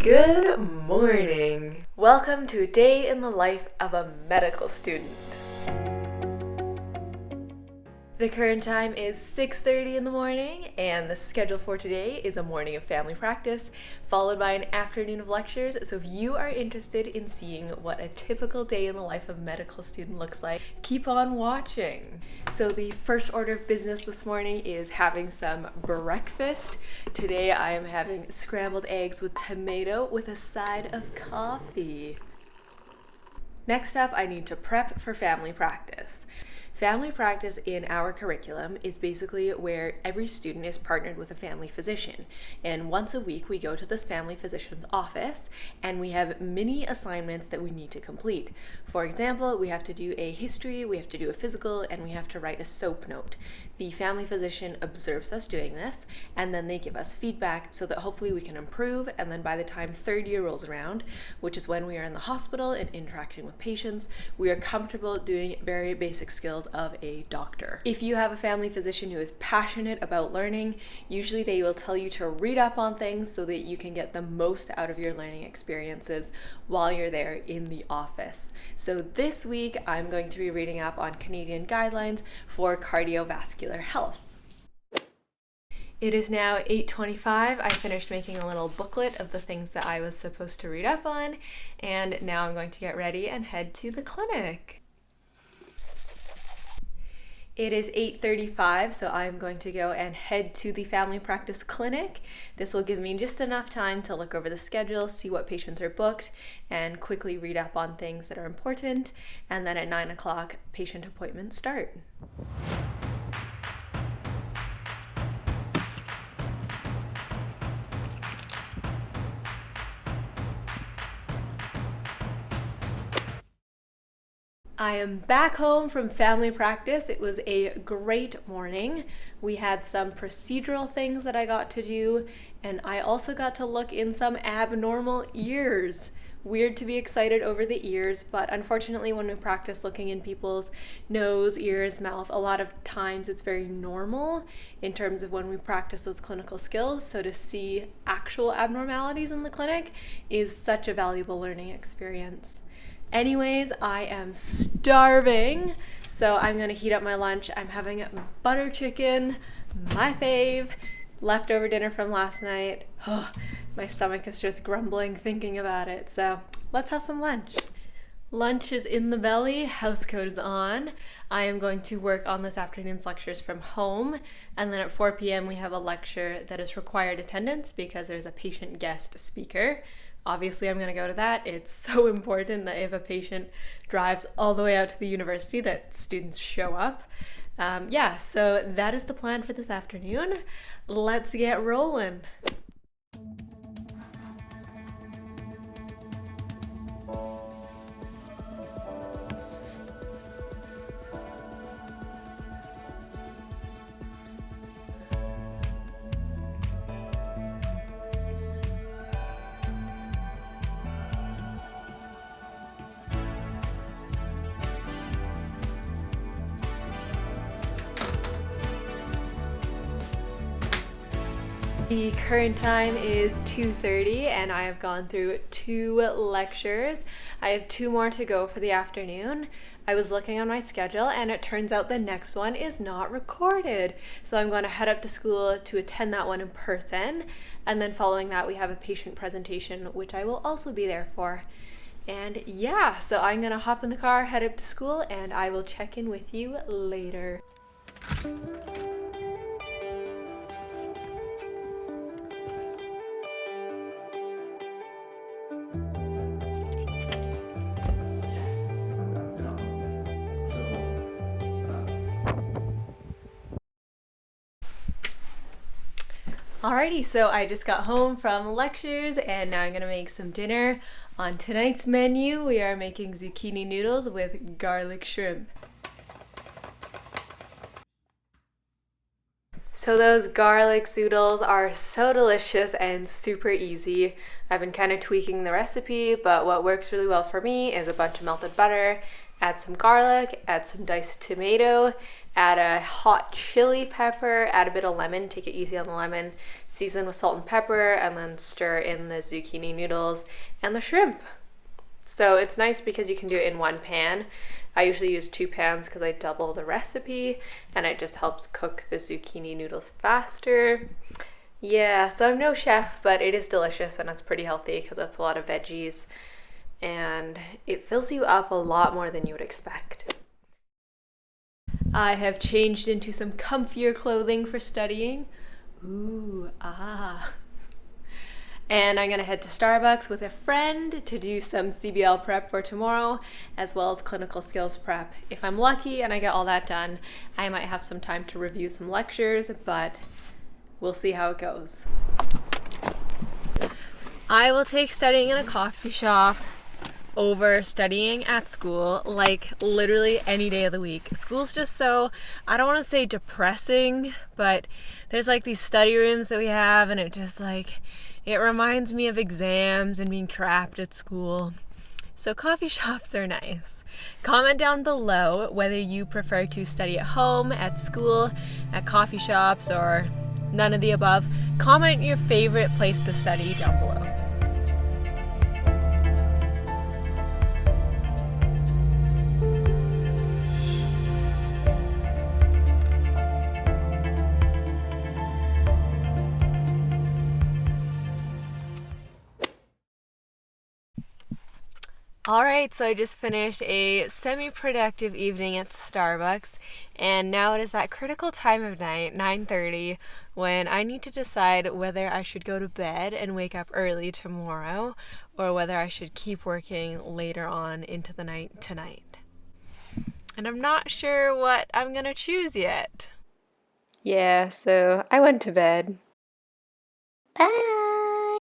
Good morning. Welcome to a day in the life of a medical student. The current time is 6:30 in the morning, and the schedule for today is a morning of family practice, followed by an afternoon of lectures. So if you are interested in seeing what a typical day in the life of a medical student looks like, keep on watching. So the first order of business this morning is having some breakfast. Today I am having scrambled eggs with tomato with a side of coffee. Next up, I need to prep for family practice. Family practice in our curriculum is basically where every student is partnered with a family physician. And once a week, we go to this family physician's office and we have mini assignments that we need to complete. For example, we have to do a history, we have to do a physical, and we have to write a SOAP note. The family physician observes us doing this, and then they give us feedback so that hopefully we can improve. And then by the time third year rolls around, which is when we are in the hospital and interacting with patients, we are comfortable doing very basic skills of a doctor. If you have a family physician who is passionate about learning, usually they will tell you to read up on things so that you can get the most out of your learning experiences while you're there in the office. So this week, I'm going to be reading up on Canadian guidelines for cardiovascular health. It is now 8:25. I finished making a little booklet of the things that I was supposed to read up on, and now I'm going to get ready and head to the clinic. It is 8:35, so I'm going to go and head to the family practice clinic. This will give me just enough time to look over the schedule, see what patients are booked, and quickly read up on things that are important. And then at 9 o'clock, patient appointments start. I am back home from family practice. It was a great morning. We had some procedural things that I got to do, and I also got to look in some abnormal ears. Weird to be excited over the ears, but unfortunately when we practice looking in people's nose, ears, mouth, a lot of times it's very normal in terms of when we practice those clinical skills. So to see actual abnormalities in the clinic is such a valuable learning experience. Anyways, I am starving, so I'm gonna heat up my lunch. I'm having butter chicken, my fave, leftover dinner from last night. Oh, my stomach is just grumbling thinking about it, so let's have some lunch. Lunch is in the belly, house coat is on. I am going to work on this afternoon's lectures from home, and then at 4 p.m. we have a lecture that is required attendance because there's a patient guest speaker. Obviously, I'm going to go to that. It's so important that if a patient drives all the way out to the university, that students show up. So that is the plan for this afternoon. Let's get rolling. The current time is 2:30 and I have gone through 2 lectures. I have 2 more to go for the afternoon. I was looking on my schedule and it turns out the next one is not recorded. So I'm going to head up to school to attend that one in person. And then following that we have a patient presentation which I will also be there for. And yeah, so I'm going to hop in the car, head up to school, and I will check in with you later. Alrighty, so I just got home from lectures and now I'm gonna make some dinner. On tonight's menu, we are making zucchini noodles with garlic shrimp. So those garlic zoodles are so delicious and super easy. I've been kind of tweaking the recipe, but what works really well for me is a bunch of melted butter add some garlic, add some diced tomato, add a hot chili pepper, add a bit of lemon, take it easy on the lemon, season with salt and pepper, and then stir in the zucchini noodles and the shrimp. So it's nice because you can do it in one pan. I usually use 2 pans because I double the recipe, and it just helps cook the zucchini noodles faster. Yeah, so I'm no chef, but it is delicious and it's pretty healthy because it's a lot of veggies, and it fills you up a lot more than you would expect. I have changed into some comfier clothing for studying. Ooh, ah. And I'm gonna head to Starbucks with a friend to do some CBL prep for tomorrow, as well as clinical skills prep. If I'm lucky and I get all that done, I might have some time to review some lectures, but we'll see how it goes. I will take studying in a coffee shop over studying at school, like literally any day of the week. School's just so, I don't want to say depressing, but there's like these study rooms that we have, and it just like, it reminds me of exams and being trapped at school. So coffee shops are nice. Comment down below whether you prefer to study at home, at school, at coffee shops, or none of the above. Comment your favorite place to study down below. Alright, so I just finished a semi-productive evening at Starbucks, and now it is that critical time of night, 9:30, when I need to decide whether I should go to bed and wake up early tomorrow, or whether I should keep working later on into the night tonight. And I'm not sure what I'm gonna choose yet. Yeah, so I went to bed. Bye!